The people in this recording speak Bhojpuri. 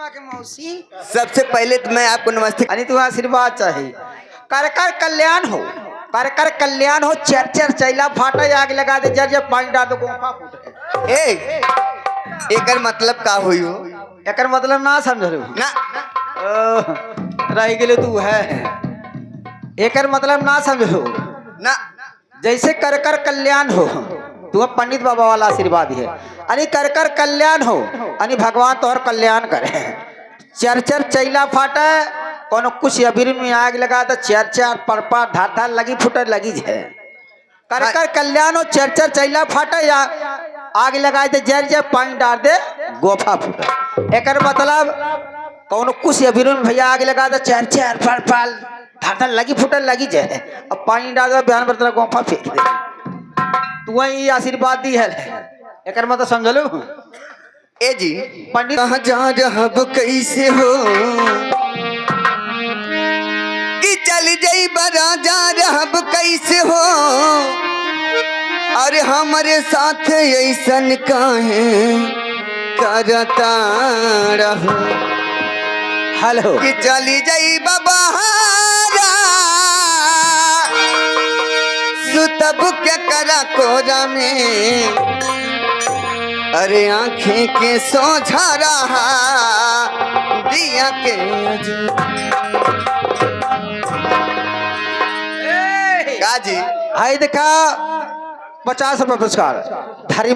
के मौसी। सबसे पहले तो मैं आपको नमस्ते। अरे तू आशीर्वाद चाहिए। कर कर कल्याण हो, कर कर कल्याण हो। चर चर चैला फाटा आग लगा दे, जर जब पानी डाल दो गोफा फूटे। ए एकर मतलब का हुई हो एकर मतलब ना समझ लो ना। रह गेले तू है। एकर मतलब ना समझो ना जैसे कर कर कल्याण हो। तू अब पंडित बाबा वाला आशीर्वाद है। अरे कर कर कल्याण हो, अरे भगवान तोहर कल्याण करे। चर चर चैला फाटे कोनो कुछ अबीर में आग लगा तो चर चर परपा धार धार लगी फुटे लगी है। कर कर कल्याण हो, चर चर चैला फाटे या आग लगाए दे, जर जर पानी डाल दे गोफा फूटे। एकर मतलब कोनो कुछ अबीर में भैया आग लगा दे, चर चर फल फल धार धार लगी फुटे लगी जाए। अब पानी डाल दो बयान बरतला गोफा फेंक दे। तू ही आशीर्वाद दी है। एकर मतलब समझ लो। ए जी पंडित कहाँ जा रहब कैसे हो कि चल जाई बरा जा रहब कैसे हो। अरे हमारे साथ ऐसन काहे करता रहो हेलो कि चली जाई बबहारा सुतब के करा कोरा में। अरे आंखें के सोझा रहा दिया के काजी। हाय देखा 50 रुपये पुरस्कार धरी